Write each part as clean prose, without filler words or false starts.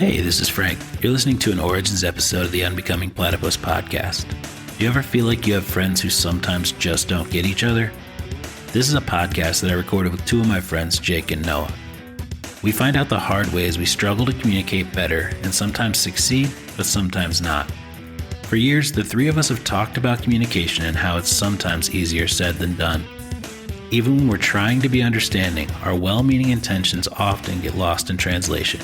Hey, this is Frank. You're listening to an Origins episode of the Unbecoming Platypus podcast. Do you ever feel like you have friends who sometimes just don't get each other? This is a podcast that I recorded with two of my friends, Jake and Noah. We find out the hard ways we struggle to communicate better and sometimes succeed, but sometimes not. For years, the three of us have talked about communication and how it's sometimes easier said than done. Even when we're trying to be understanding, our well-meaning intentions often get lost in translation.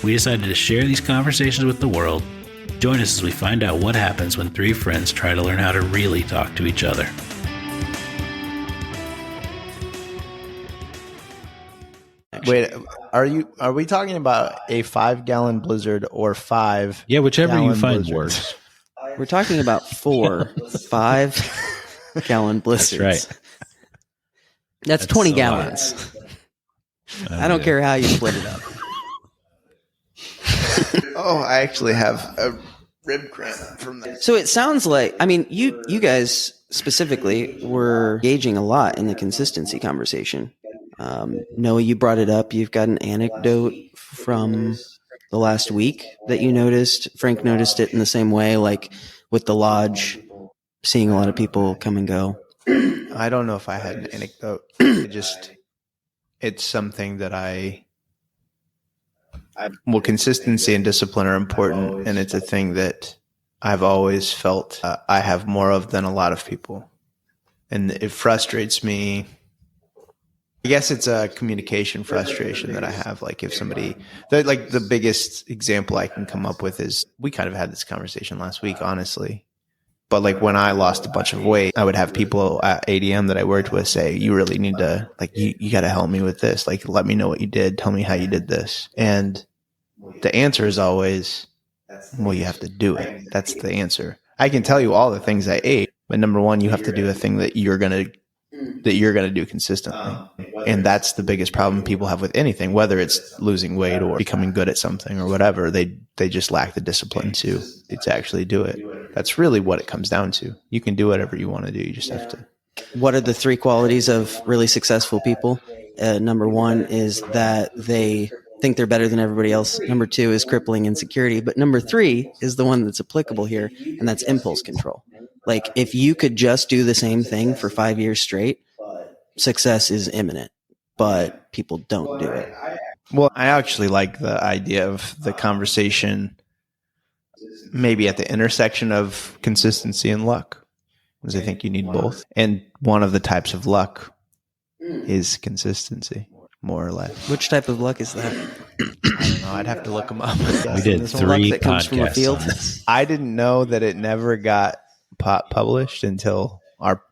We decided to share these conversations with the world. Join us as we find out what happens when three friends try to learn how to really talk to each other. Wait, are we talking about a 5-gallon blizzard or 5? Yeah, whichever you find blizzards? worse. We're talking about 4 5-gallon blizzards. That's right. That's 20 gallons. I don't care how you split it up. Oh, I actually have a rib cramp from that. So it sounds like, I mean, you guys specifically were engaging a lot in the consistency conversation. Noah, you brought it up. You've got an anecdote from the last week that you noticed. Frank noticed it in the same way, like with the lodge, seeing a lot of people come and go. I don't know if I had an anecdote. It's something that well, consistency and discipline are important, and it's a thing that I've always felt I have more of than a lot of people. And it frustrates me. I guess it's a communication frustration that I have. Like if somebody, like the biggest example I can come up with is, we kind of had this conversation last week, honestly. But like when I lost a bunch of weight, I would have people at ADM that I worked with say, you really need to, like, you got to help me with this. Like, let me know what you did. Tell me how you did this. And the answer is always, well, you have to do it. That's the answer. I can tell you all the things I ate, but number one, you have to do a thing that you're going to do consistently. And that's the biggest problem people have with anything, whether it's losing weight or becoming good at something or whatever. They just lack the discipline to actually do it. That's really what it comes down to. You can do whatever you want to do. You just have to. What are the 3 qualities of really successful people? Number 1 is that they think they're better than everybody else. Number 2 is crippling insecurity. But number 3 is the one that's applicable here, and that's impulse control. Like if you could just do the same thing for 5 years straight, success is imminent, but people don't do it. Well, I actually like the idea of the conversation maybe at the intersection of consistency and luck, because I think you need both. And one of the types of luck is consistency, more or less. Which type of luck is that? I don't know. I'd have to look them up. We did 3 that comes from a podcasts field. on this. I didn't know that it never got published until our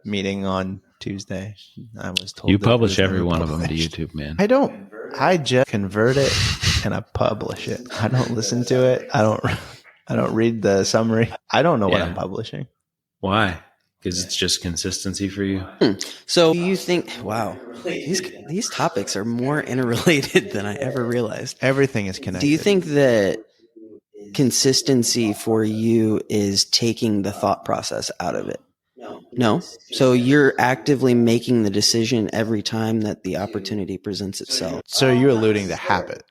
meeting on Tuesday. I was told You that it publish was every never one of them to published. YouTube, man. I don't. I just convert it and I publish it. I don't listen to it. I don't read the summary. I don't know what I'm publishing. Why? Because it's just consistency for you? So you think, wow, these topics are more interrelated than I ever realized. Everything is connected. Do you think that consistency for you is taking the thought process out of it? No. So you're actively making the decision every time that the opportunity presents itself. So you're alluding to habit.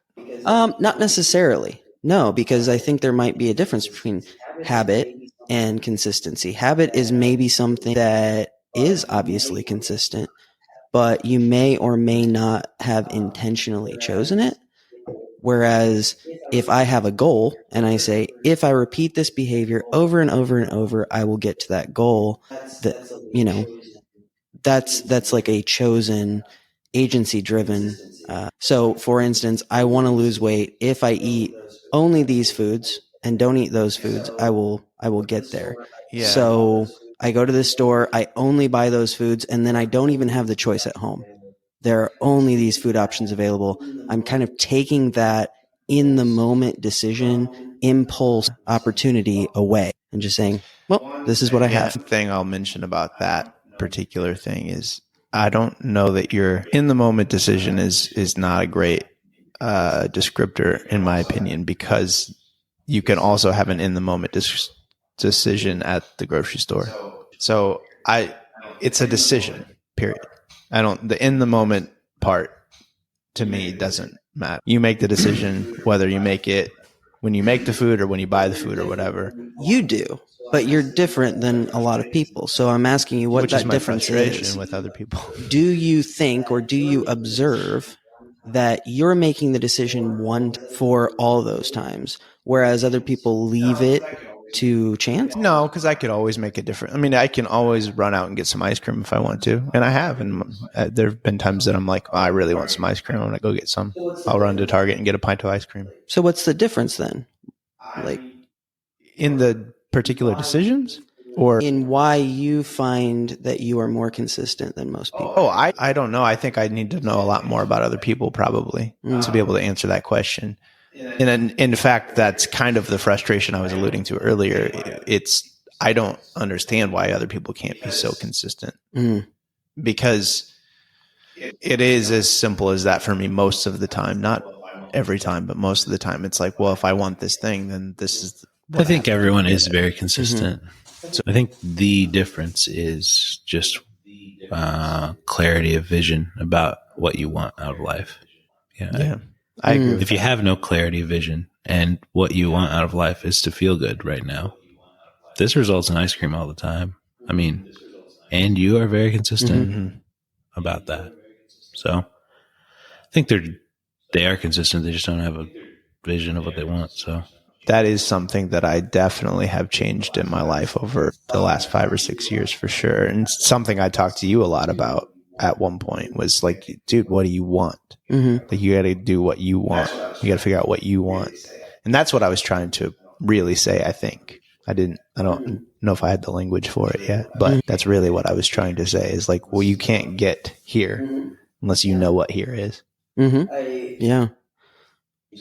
Not necessarily. No, because I think there might be a difference between habit and consistency. Habit is maybe something that is obviously consistent, but you may or may not have intentionally chosen it. Whereas if I have a goal and I say, if I repeat this behavior over and over and over, I will get to that goal, that's like a chosen, agency driven. So for instance, I want to lose weight. If I eat only these foods and don't eat those foods, I will get there. Yeah. So I go to the store, I only buy those foods, and then I don't even have the choice at home. There are only these food options available. I'm kind of taking that in the moment decision, impulse, opportunity away and just saying, well, this is what I have. The thing I'll mention about that particular thing is, I don't know that your in the moment decision is not a great descriptor in my opinion, because you can also have an in the moment decision at the grocery store. So it's a decision, period. The in the moment part to me doesn't matter. You make the decision whether you make it when you make the food or when you buy the food or whatever. You do, but you're different than a lot of people. So I'm asking you what Which is that my difference frustration is. with other people. Do you think or do you observe that you're making the decision for all those times, whereas other people leave it to chance? No, because I could always make a difference. I mean, I can always run out and get some ice cream if I want to, and I have. And there have been times that I'm like, oh, I really want some ice cream. I'm gonna go get some. I'll run to Target and get a pint of ice cream. So what's the difference then? Like in the particular decisions, or in why you find that you are more consistent than most people? Oh, I don't know. I think I need to know a lot more about other people probably to be able to answer that question. And in fact, that's kind of the frustration I was alluding to earlier. I don't understand why other people can't be so consistent because it is as simple as that for me most of the time. Not every time, but most of the time. It's like, well, if I want this thing, then this is. I think everyone is very consistent. So I think the difference is just clarity of vision about what you want out of life. Yeah. I agree with if you have no clarity of vision and what you want out of life is to feel good right now, this results in ice cream all the time. I mean, and you are very consistent about that. So I think they are consistent. They just don't have a vision of what they want. So that is something that I definitely have changed in my life over the last 5 or 6 years for sure. And something I talked to you a lot about at one point was like, dude, what do you want? Like you got to do what you want. You got to figure out what you want. And that's what I was trying to really say. I think I don't know if I had the language for it yet, but that's really what I was trying to say is like, well, you can't get here unless you know what here is. Yeah.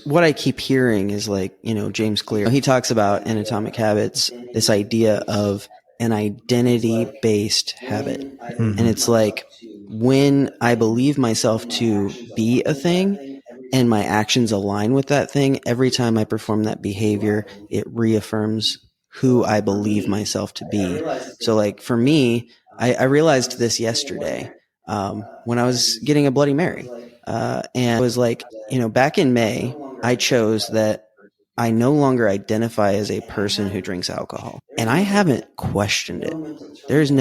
What I keep hearing is like, James Clear, he talks about in Atomic Habits, this idea of an identity-based habit. And it's like when I believe myself to be a thing and my actions align with that thing, every time I perform that behavior, it reaffirms who I believe myself to be. So like for me, I realized this yesterday when I was getting a Bloody Mary. And it was like, back in May, I chose that I no longer identify as a person who drinks alcohol. And I haven't questioned it. There's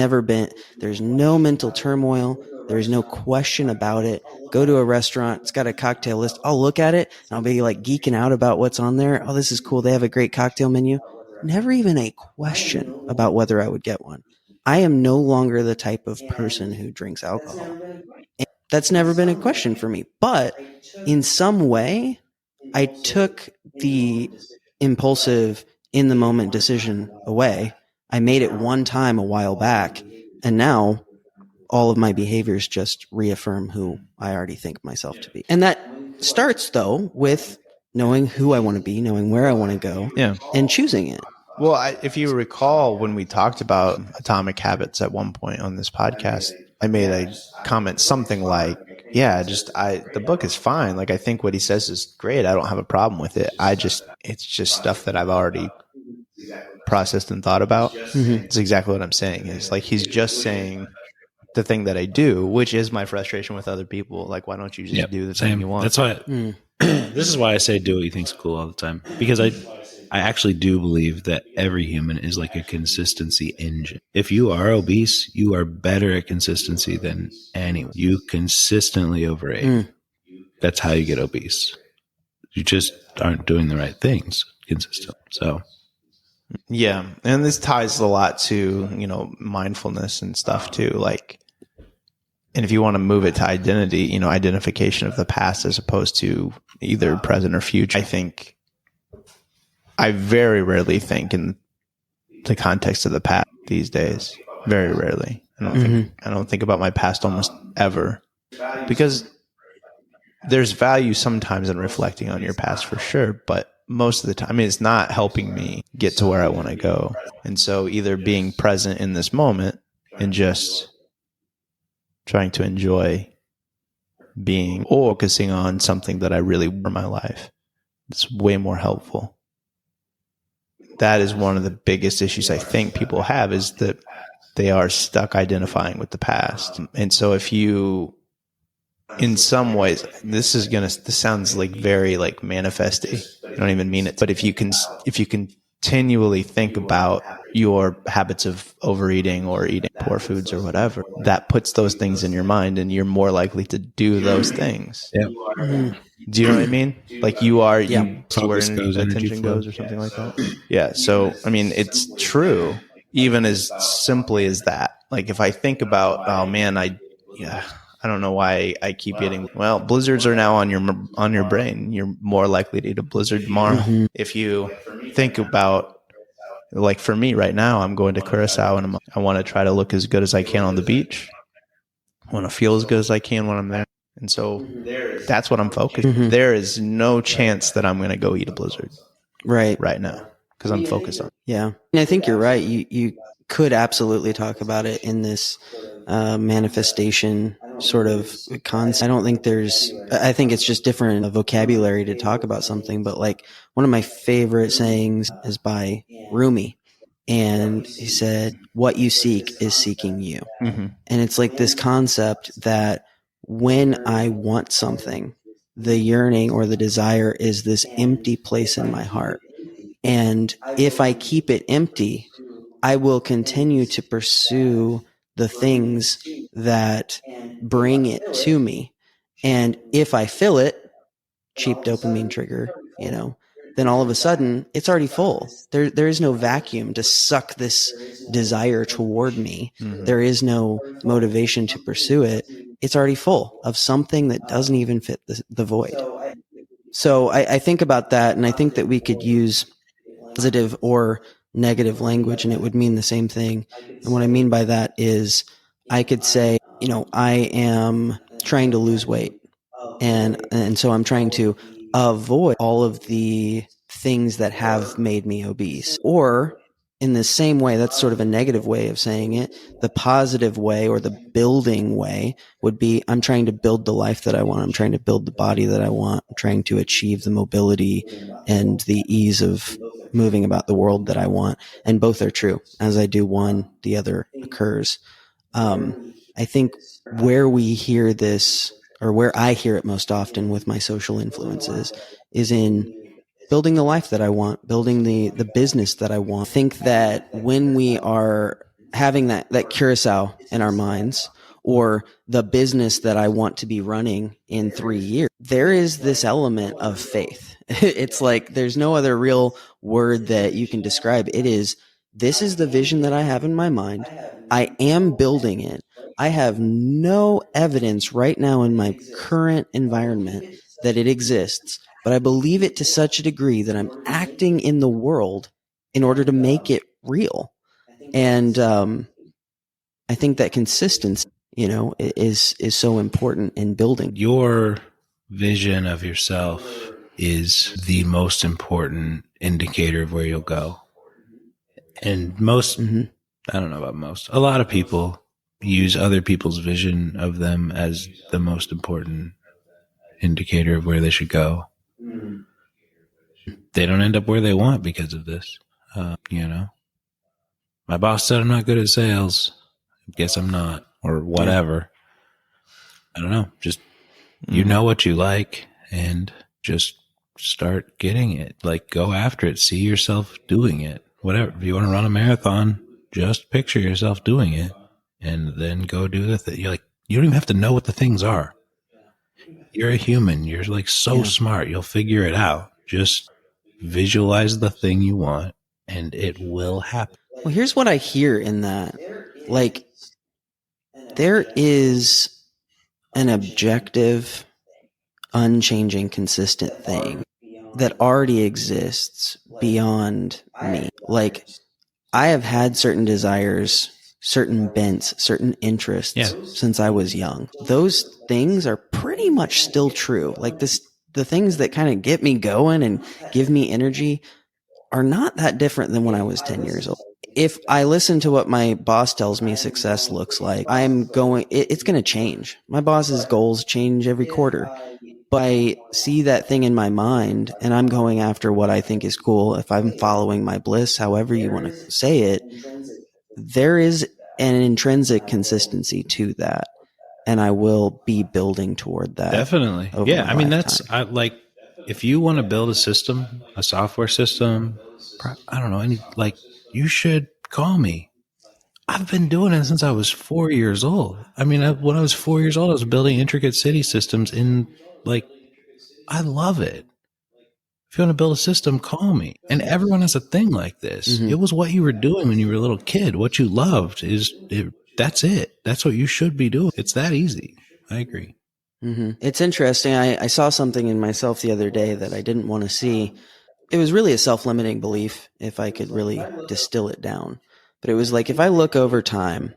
no mental turmoil. There's no question about it. Go to a restaurant, it's got a cocktail list. I'll look at it and I'll be like geeking out about what's on there. Oh, this is cool. They have a great cocktail menu. Never even a question about whether I would get one. I am no longer the type of person who drinks alcohol. That's never been a question for me. But in some way, I took the impulsive in the moment decision away. I made it one time a while back, and now all of my behaviors just reaffirm who I already think myself to be. And that starts though with knowing who I want to be, knowing where I want to go, and choosing it. Well, if you recall when we talked about Atomic Habits at one point on this podcast, I made a comment something like, the book is fine. Like, I think what he says is great. I don't have a problem with it. It's just stuff that I've already processed and thought about. It's exactly what I'm saying. Is like, he's just saying the thing that I do, which is my frustration with other people. Like, why don't you just do the thing you want? That's why, this is why I say do what you think's cool all the time. Because I actually do believe that every human is like a consistency engine. If you are obese, you are better at consistency than anyone. You consistently overeat. That's how you get obese. You just aren't doing the right things consistently. So, yeah. And this ties a lot to, mindfulness and stuff too. Like, and if you want to move it to identity, identification of the past as opposed to either present or future, I very rarely think in the context of the past these days. Very rarely. I don't think about my past almost ever, because there's value sometimes in reflecting on your past for sure, but most of the time, it's not helping me get to where I want to go. And so either being present in this moment and just trying to enjoy being, or focusing on something that I really want in my life, it's way more helpful. That is one of the biggest issues I think people have, is that they are stuck identifying with the past. And so if you in some ways, this sounds like very like manifesty. I don't even mean it. But if you continually think about your habits of overeating or eating poor foods or whatever, that puts those things in your mind and you're more likely to do those things. Yeah. Do you know what I mean? Like you are, Yeah. where Focus goes, energy attention flows. goes or something like that. Yeah. So, I mean, it's true, even as simply as that. Like if I think about, oh man, I don't know why I keep eating. Well, blizzards are now on your brain. You're more likely to eat a blizzard tomorrow. Mhm. If you think about, like for me right now, I'm going to Curacao and I want to try to look as good as I can on the beach. I want to feel as good as I can when I'm there. And so that's what I'm focused. Mhm. There is no chance that I'm going to go eat a blizzard Right. now because I'm focused on. Yeah. And I think you're right. You could absolutely talk about it in this manifestation sort of concept. I don't think I think it's just different vocabulary to talk about something, but like one of my favorite sayings is by Rumi. And he said, what you seek is seeking you. Mm-hmm. And it's like this concept that when I want something, the yearning or the desire is this empty place in my heart. And if I keep it empty, I will continue to pursue the things that bring it to me. And if I fill it, cheap dopamine trigger, then all of a sudden it's already full. There is no vacuum to suck this desire toward me. Mm-hmm. There is no motivation to pursue it. It's already full of something that doesn't even fit the void. So I think about that, and I think that we could use positive or negative language, and it would mean the same thing. And what I mean by that is I could say, I am trying to lose weight. And so I'm trying to avoid all of the things that have made me obese. Or in the same way, that's sort of a negative way of saying it. The positive way or the building way would be I'm trying to build the life that I want. I'm trying to build the body that I want. I'm trying to achieve the mobility and the ease of moving about the world that I want. And both are true. As I do one, the other occurs. I think where we hear this, or where I hear it most often with my social influences, is in building the life that I want, building the business that I want. I think that when we are having that Curacao in our minds, or the business that I want to be running in 3 years, there is this element of faith. It's like there's no other real word that you can describe. This is the vision that I have in my mind. I am building it. I have no evidence right now in my current environment that it exists, but I believe it to such a degree that I'm acting in the world in order to make it real. And I think that consistency, is so important in building. Your vision of yourself is the most important indicator of where you'll go. And most, I don't know about most, a lot of people use other people's vision of them as the most important indicator of where they should go. They don't end up where they want because of this. My boss said I'm not good at sales. I guess I'm not, or whatever. I don't know. Just, you know what you like and just start getting it. Like, go after it. See yourself doing it. Whatever. If you want to run a marathon, just picture yourself doing it and then go do the thing. You're like, you don't even have to know what the things are. You're a human. You're like so smart. You'll figure it out. Just visualize the thing you want and it will happen. Well, here's what I hear in that. Like, there is an objective, unchanging, consistent thing that already exists beyond me. Like, I have had certain desires, certain bents, certain interests since I was young. Those things are pretty much still true. Like the things that kind of get me going and give me energy are not that different than when I was 10 years old. If I listen to what my boss tells me success looks like, it's going to change. My boss's goals change every quarter. But I see that thing in my mind and I'm going after what I think is cool. If I'm following my bliss, however you want to say it, there is an intrinsic consistency to that. and I will be building toward that. Definitely. Over Yeah. my I mean, lifetime. if you want to build a system, a software system, I don't know, you should call me. I've been doing it since I was 4 years old. I mean, when I was 4 years old, I was building intricate city systems I love it. If you want to build a system, call me. And everyone has a thing like this. Mhm. It was what you were doing when you were a little kid. What you loved that's it. That's what you should be doing. It's that easy. I agree. Mm-hmm. It's interesting. I saw something in myself the other day that I didn't want to see. It was really a self-limiting belief, if I could really distill it down. But it was like, if I look over time,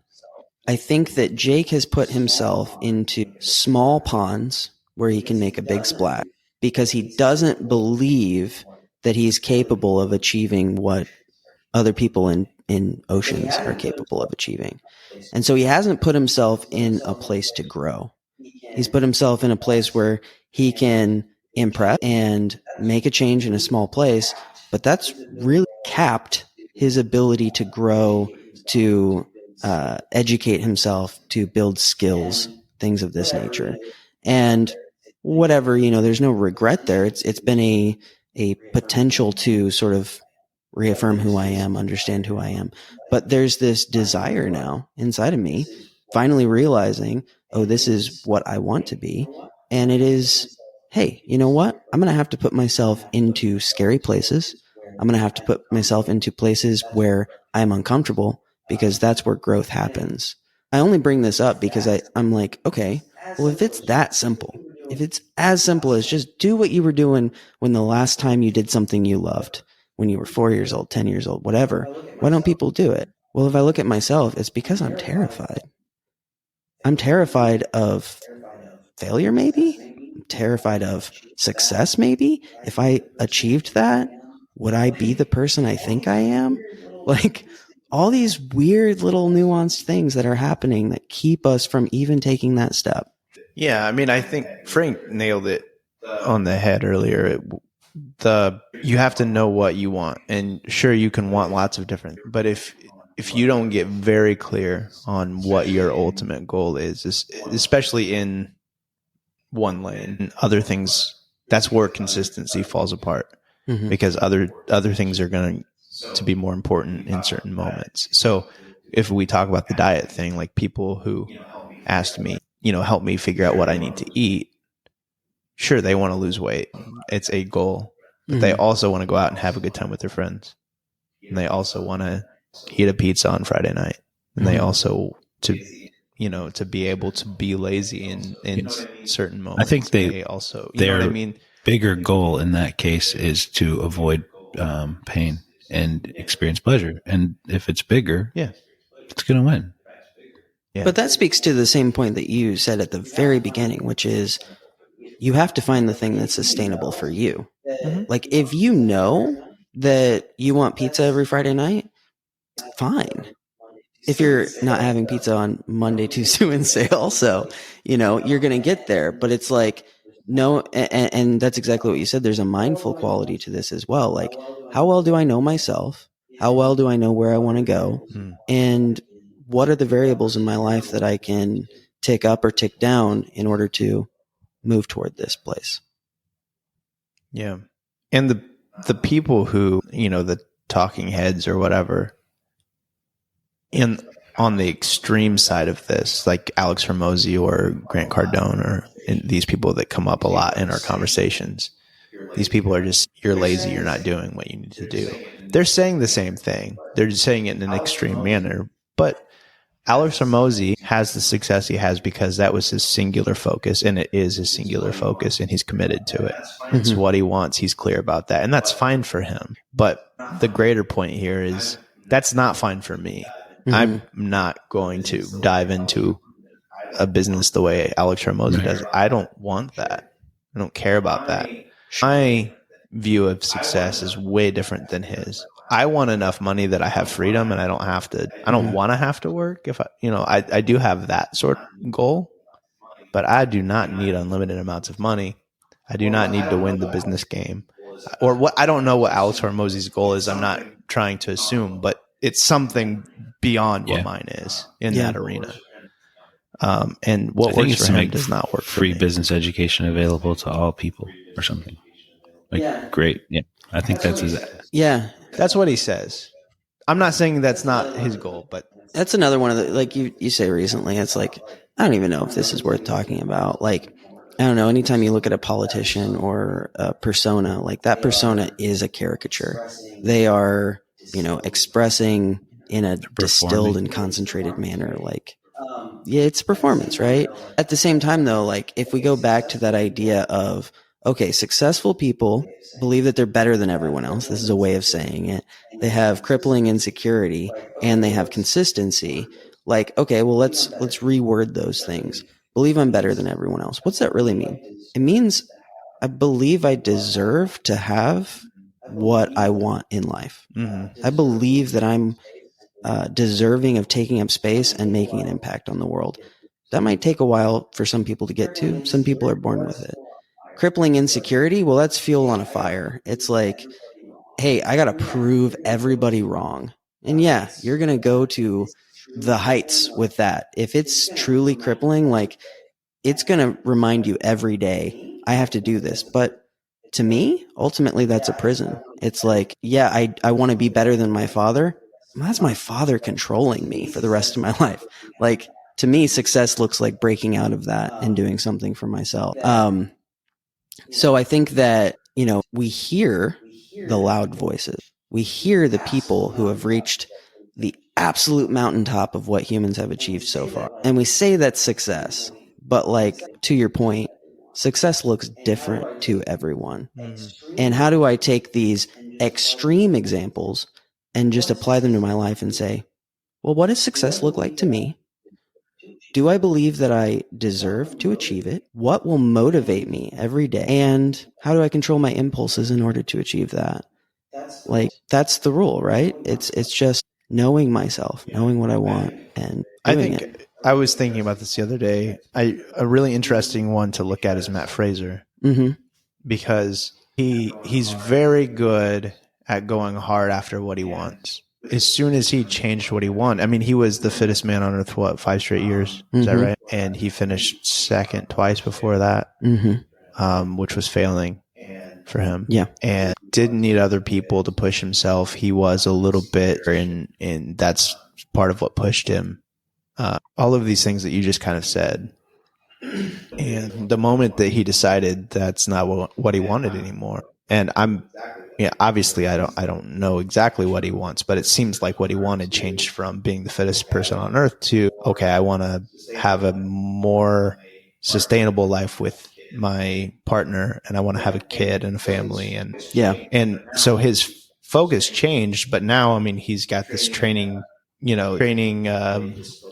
I think that Jake has put himself into small ponds where he can make a big splash because he doesn't believe that he's capable of achieving what other people in oceans are capable of achieving. And so he hasn't put himself in a place to grow. He's put himself in a place where he can impress and make a change in a small place, but that's really capped his ability to grow, to educate himself, to build skills, things of this nature. And whatever, there's no regret there. It's been a potential to sort of reaffirm who I am, understand who I am. But there's this desire now inside of me, finally realizing, oh, this is what I want to be. And it is, hey, you know what? I'm going to have to put myself into scary places. I'm going to have to put myself into places where I'm uncomfortable because that's where growth happens. I only bring this up because I'm like, okay, well, if it's that simple, if it's as simple as just do what you were doing when the last time you did something you loved, when you were 4 years old, 10 years old, whatever, why don't people do it? Well, if I look at myself, it's because I'm terrified. I'm terrified of failure, maybe. I'm terrified of success, maybe. If I achieved that, would I be the person I think I am? Like all these weird little nuanced things that are happening that keep us from even taking that step. Yeah, I mean, I think Frank nailed it on the head earlier. You have to know what you want, and sure, you can want lots of different, but if you don't get very clear on what your ultimate goal is, especially in one lane, and other things, that's where consistency falls apart, because other things are going to be more important in certain moments. So if we talk about the diet thing, like people who asked me, help me figure out what I need to eat. Sure, they want to lose weight. It's a goal. But they also want to go out and have a good time with their friends. And they also want to eat a pizza on Friday night. And they also to be able to be lazy in certain moments. I think they also, you know what I mean? Bigger goal in that case is to avoid pain and experience pleasure. And if it's bigger, it's going to win. Yeah. But that speaks to the same point that you said at the very beginning, which is you have to find the thing that's sustainable for you. Like if you know that you want pizza every Friday night, fine. If you're not having pizza on Monday, Tuesday, Wednesday also, you're going to get there. But it's like, no, and that's exactly what you said. There's a mindful quality to this as well. Like, how well do I know myself? How well do I know where I want to go? And what are the variables in my life that I can tick up or tick down in order to move toward this place? Yeah. And the people who, the talking heads or whatever, on the extreme side of this, like Alex Hormozy or Grant Cardone or these people that come up a lot in our conversations, these people are just, you're lazy, you're not doing what you need to do. They're saying the same thing. They're just saying it in an extreme manner. But Alex Hormozy has the success he has because that was his singular focus, and it is his singular focus, and he's committed to it. It's what he wants. He's clear about that, and that's fine for him. But the greater point here is that's not fine for me. I'm not going to dive into a business the way Alex Hormozy does. I don't want that. I don't care about that. My view of success is way different than his. I want enough money that I have freedom and I don't want to have to work. If I do have that sort of goal, but I do not need unlimited amounts of money. I do not need to win the business game, or what. I don't know what Alex Hormozy's goal is. I'm not trying to assume, but it's something beyond what mine is in that arena. And what I think works it's for to him make does not work for free me. business education available to all people or something. Great. Yeah. I think that's his. Yeah. That's what he says. I'm not saying that's not his goal, but That's another one of the, like you say recently, it's like, I don't even know if this is worth talking about. Like, I don't know, anytime you look at a politician or a persona, like that persona is a caricature. They are, expressing in a distilled and concentrated manner. Like, yeah, it's performance, right? At the same time, though, like if we go back to that idea of, okay, successful people believe that they're better than everyone else. This is a way of saying it. They have crippling insecurity and they have consistency. Like, okay, well, let's reword those things. Believe I'm better than everyone else. What's that really mean? It means I believe I deserve to have what I want in life. I believe that I'm deserving of taking up space and making an impact on the world. That might take a while for some people to get to. Some people are born with it. Crippling insecurity, well, that's fuel on a fire. It's like, hey, I got to prove everybody wrong. And yeah, you're going to go to the heights with that. If it's truly crippling, like it's going to remind you every day, I have to do this. But to me, ultimately, that's a prison. It's like, yeah, I want to be better than my father. Well, that's my father controlling me for the rest of my life. Like, to me, success looks like breaking out of that and doing something for myself. So I think that, we hear the loud voices. We hear the people who have reached the absolute mountaintop of what humans have achieved so far. And we say that's success. But like, to your point, success looks different to everyone. And how do I take these extreme examples and just apply them to my life and say, well, what does success look like to me? Do I believe that I deserve to achieve it? What will motivate me every day? And how do I control my impulses in order to achieve that? Like, that's the rule, right? It's just knowing myself, knowing what I want and doing it. I was thinking about this the other day. A really interesting one to look at is Matt Fraser, because he's very good at going hard after what he wants. As soon as he changed what he wanted, I mean, he was the fittest man on earth, 5 straight years? Is that right? And he finished second twice before that, which was failing for him. Yeah. And didn't need other people to push himself. He was a little bit, and that's part of what pushed him. All of these things that you just kind of said. And the moment that he decided that's not what he wanted anymore, and obviously I don't know exactly what he wants, but it seems like what he wanted changed from being the fittest person on earth to, okay, I want to have a more sustainable life with my partner, and I want to have a kid and a family, and so his focus changed. But now, I mean, he's got this training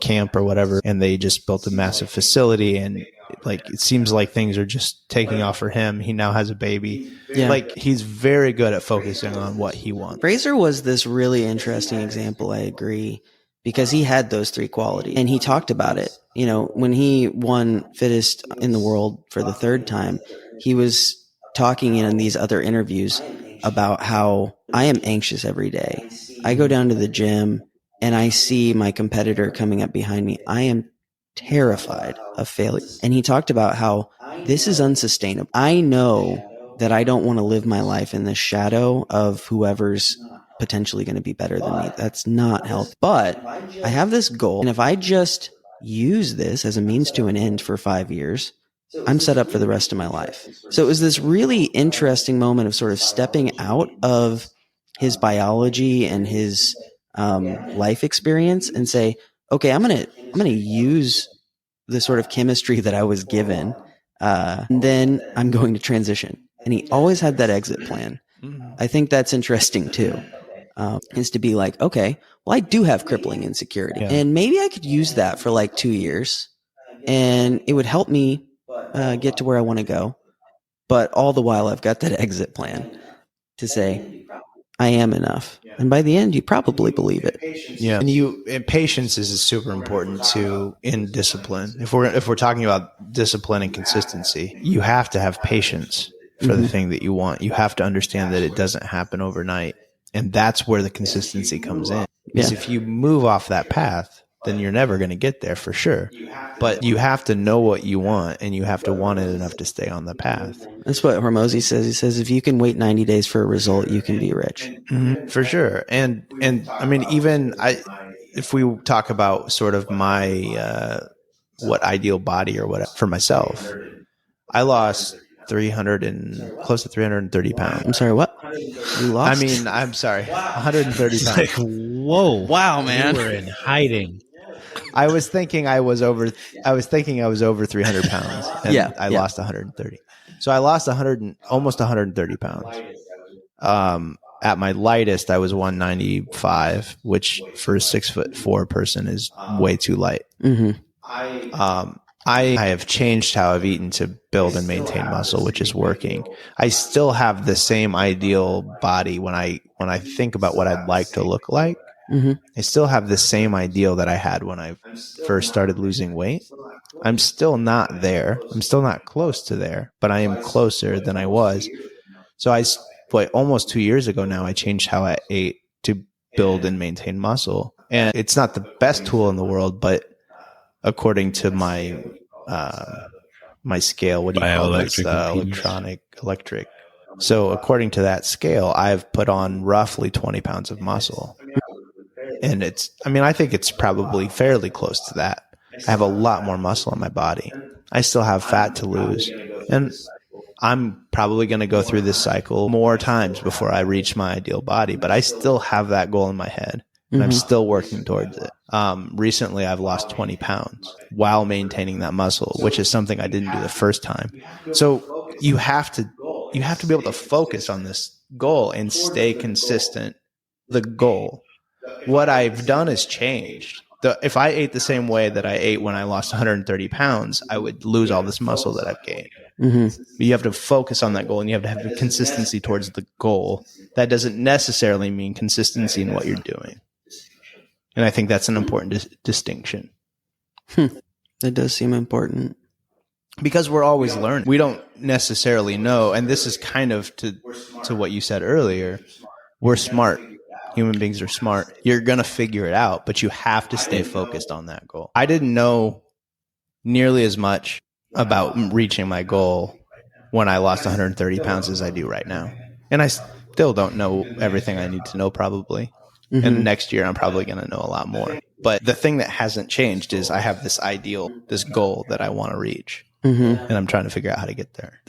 camp or whatever, and they just built a massive facility, and like it seems like things are just taking off for him. He now has a baby. Like, he's very good at focusing on what he wants. Fraser was this really interesting example, I agree, because he had those 3 qualities and he talked about it. When he won fittest in the world for the 3rd time, he was talking in these other interviews about how I am anxious every day. I go down to the gym and I see my competitor coming up behind me. I am terrified of failure. And he talked about how this is unsustainable. I know that I don't want to live my life in the shadow of whoever's potentially going to be better than me. That's not healthy. But I have this goal, and if I just use this as a means to an end for 5 years, I'm set up for the rest of my life. So it was this really interesting moment of sort of stepping out of his biology and his life experience and say, okay, I'm gonna use the sort of chemistry that I was given, and then I'm going to transition. And he always had that exit plan. I think that's interesting too, is to be like, okay, well, I do have crippling insecurity, and maybe I could use that for like 2 years, and it would help me get to where I want to go. But all the while, I've got that exit plan to say, I am enough. And by the end, you probably believe it. Yeah. And patience is super important too in discipline. If we're talking about discipline and consistency, you have to have patience for the thing that you want. You have to understand that it doesn't happen overnight. And that's where the consistency comes in. Because if you move off that path, then you're never going to get there for sure. But you have to know what you want, and you have to want it enough to stay on the path. That's what Hormozy says. He says, if you can wait 90 days for a result, you can be rich. Mm-hmm, for sure. And I mean, even if we talk about sort of my, what ideal body or what for myself, I lost close to 330 pounds. I'm sorry, what? You lost? I mean, I'm sorry, 130 pounds. Like, whoa. Wow, man. You were in hiding. I was thinking I was over 300 pounds, and I lost 130. So I lost almost 130 pounds. At my lightest, I was 195, which for a 6'4" person is way too light. Mm-hmm. I have changed how I've eaten to build and maintain muscle, which is working. I still have the same ideal body when I think about what I'd like to look like. Mm-hmm. I still have the same ideal that I had when I first started losing weight. I'm still not there. I'm still not close to there, but I am closer than I was. So almost 2 years ago now, I changed how I ate to build and maintain muscle. And it's not the best tool in the world, but according to my my scale, what do you call this? Electric. So according to that scale, I've put on roughly 20 pounds of muscle. And I think it's probably fairly close to that. I have a lot more muscle in my body. I still have fat to lose. And I'm probably going to go through this cycle more times before I reach my ideal body, but I still have that goal in my head. And I'm still working towards it. Recently, I've lost 20 pounds while maintaining that muscle, which is something I didn't do the first time. So you have to be able to focus on this goal and stay consistent. The goal. What I've done is changed. If I ate the same way that I ate when I lost 130 pounds, I would lose all this muscle that I've gained. Mm-hmm. But you have to focus on that goal, and you have to have the consistency towards the goal. That doesn't necessarily mean consistency in what you're doing. And I think that's an important distinction. That does seem important. Because we're always learning. We don't necessarily know. And this is kind of to what you said earlier. We're smart. Human beings are smart. You're going to figure it out, but you have to stay focused on that goal. I didn't know nearly as much about reaching my goal when I lost 130 pounds as I do right now. And I still don't know everything I need to know probably. Mm-hmm. And next year, I'm probably going to know a lot more. But the thing that hasn't changed is I have this goal that I want to reach. Mm-hmm. And I'm trying to figure out how to get there.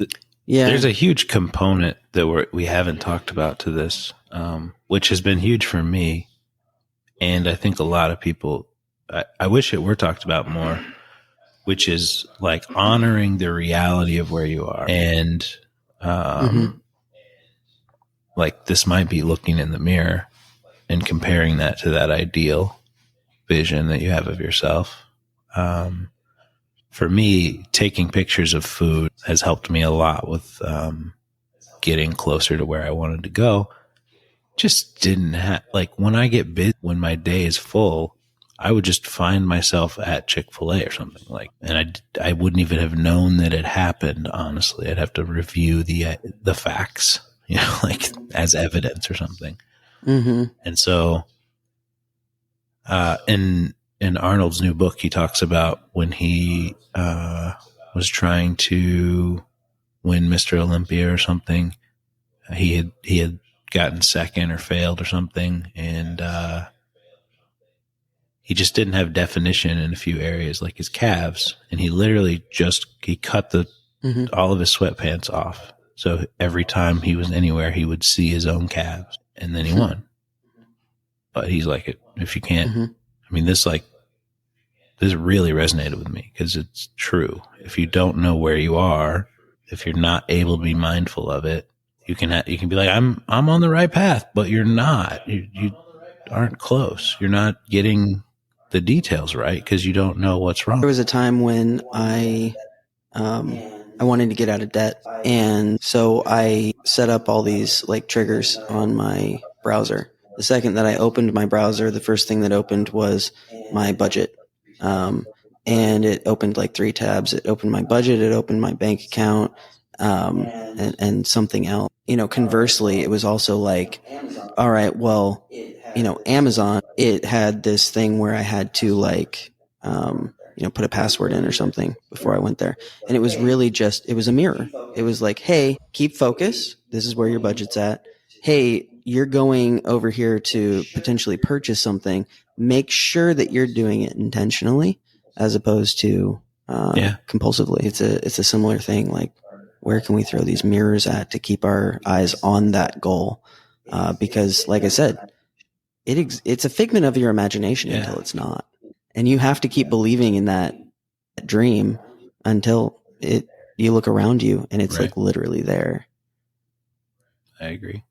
There's a huge component that we haven't talked about to this, which has been huge for me. And I think a lot of people, I wish it were talked about more, which is like honoring the reality of where you are. And like this might be looking in the mirror and comparing that to that ideal vision that you have of yourself. For me, taking pictures of food has helped me a lot with getting closer to where I wanted to go. Just didn't have, like when I get busy, when my day is full, I would just find myself at Chick-fil-A or something and I wouldn't even have known that it happened. Honestly, I'd have to review the facts, like as evidence or something. Mm-hmm. And so, in Arnold's new book, he talks about when he was trying to win Mr. Olympia or something. He had gotten second or failed or something, and he just didn't have definition in a few areas, like his calves. And he literally he cut all of his sweatpants off. So every time he was anywhere, he would see his own calves, and then he won. But he's like, if you can't, I mean, this really resonated with me because it's true. If you don't know where you are, if you're not able to be mindful of it, you can be like, I'm on the right path, but you're not. You aren't close. You're not getting the details right because you don't know what's wrong. There was a time when I wanted to get out of debt, and so I set up all these like triggers on my browser. The second that I opened my browser, the first thing that opened was my budget. And it opened like 3 tabs. It opened my budget, it opened my bank account, and something else. Conversely, it was also like, all right, well, Amazon, it had this thing where I had to put a password in or something before I went there. And it was really it was a mirror. It was like, hey, keep focus. This is where your budget's at. Hey, you're going over here to potentially purchase something. Make sure that you're doing it intentionally as opposed to compulsively. It's a similar thing. Like, where can we throw these mirrors at to keep our eyes on that goal? Because like I said, it's a figment of your imagination until it's not. And you have to keep believing in that dream until you look around you and it's like literally there. I agree.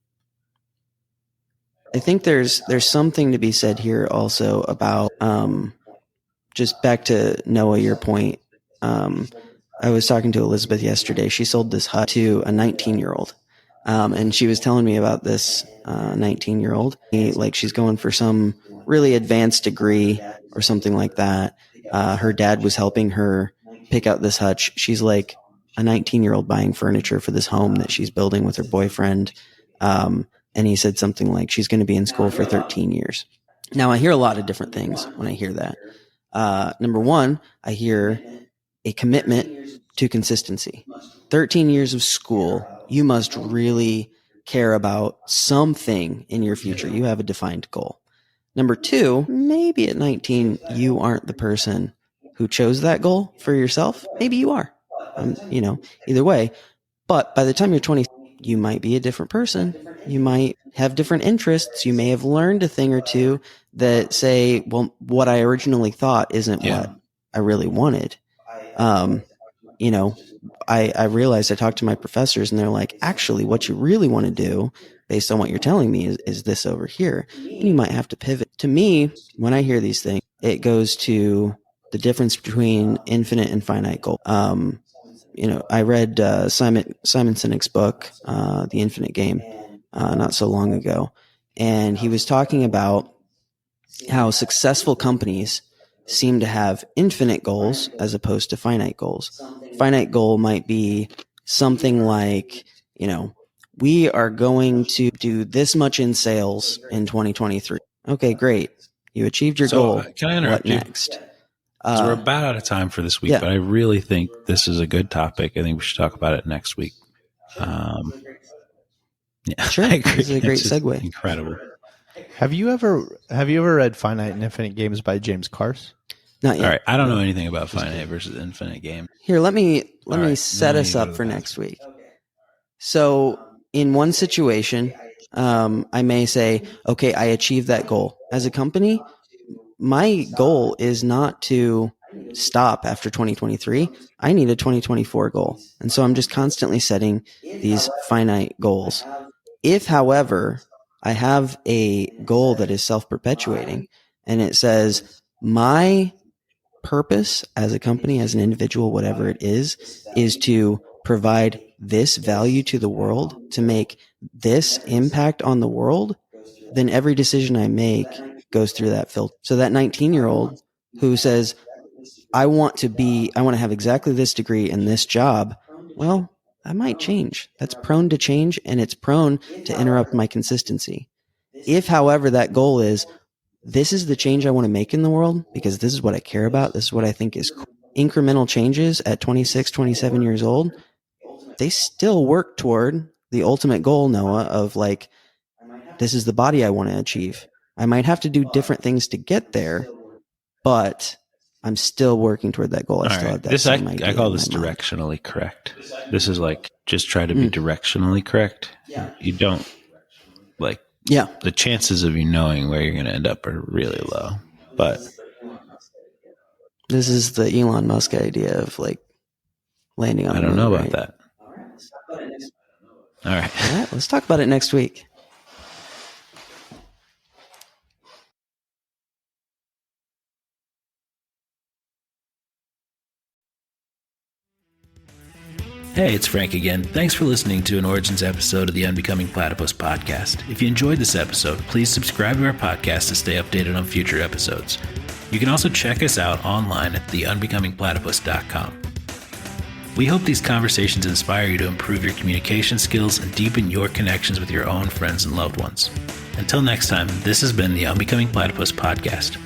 I think there's something to be said here also about just back to Noah, your point. I was talking to Elizabeth yesterday. She sold this hut to a 19-year-old. And she was telling me about this 19-year-old. Like, she's going for some really advanced degree or something like that. Her dad was helping her pick out this hutch. She's like a 19-year-old buying furniture for this home that she's building with her boyfriend. And he said something like she's going to be in school for 13 years. Now, I hear a lot of different things when I hear that. Number one, I hear a commitment to consistency. 13 years of school, you must really care about something in your future. You have a defined goal. Number two, maybe at 19, you aren't the person who chose that goal for yourself. Maybe you are, either way. But by the time you're 20, you might be a different person. You might have different interests. You may have learned a thing or two that say, well, what I originally thought isn't what I really wanted. I realized I talked to my professors and they're like, actually, what you really want to do based on what you're telling me is this over here. And you might have to pivot. To me, when I hear these things, it goes to the difference between infinite and finite goal. I read Simon Sinek's book, The Infinite Game, not so long ago. And he was talking about how successful companies seem to have infinite goals as opposed to finite goals. Finite goal might be something like, we are going to do this much in sales in 2023. Okay, great. You achieved your goal. Can I interrupt you? Next? We're about out of time for this week, but I really think this is a good topic. I think we should talk about it next week. Sure. I agree. This is a great segue. Incredible. Have you ever read Finite and Infinite Games by James Carse? Not yet. All right. I don't know anything about finite versus infinite game. Here, let me set us up for next week. So in one situation, I may say, okay, I achieved that goal. As a company, my goal is not to stop after 2023. I need a 2024 goal. And so I'm just constantly setting these finite goals. If, however, I have a goal that is self-perpetuating and it says my purpose as a company, as an individual, whatever it is to provide this value to the world, to make this impact on the world, then every decision I make goes through that filter. So that 19-year-old who says, I want to have exactly this degree and this job, well, that might change. That's prone to change, and it's prone to interrupt my consistency. If, however, that goal is, this is the change I want to make in the world because this is what I care about, this is what I think is cool. Incremental changes at 26, 27 years old, they still work toward the ultimate goal, Noah, of like, this is the body I want to achieve. I might have to do different things to get there, but I'm still working toward that goal. I still have that same idea. I call this directionally correct. This is like, just try to be directionally correct. You don't the chances of you knowing where you're going to end up are really low. But this is the Elon Musk idea of like landing on. I don't know about that. All right. Let's talk about it next week. Hey, it's Frank again. Thanks for listening to an Origins episode of the Unbecoming Platypus podcast. If you enjoyed this episode, please subscribe to our podcast to stay updated on future episodes. You can also check us out online at theunbecomingplatypus.com. We hope these conversations inspire you to improve your communication skills and deepen your connections with your own friends and loved ones. Until next time, this has been the Unbecoming Platypus podcast.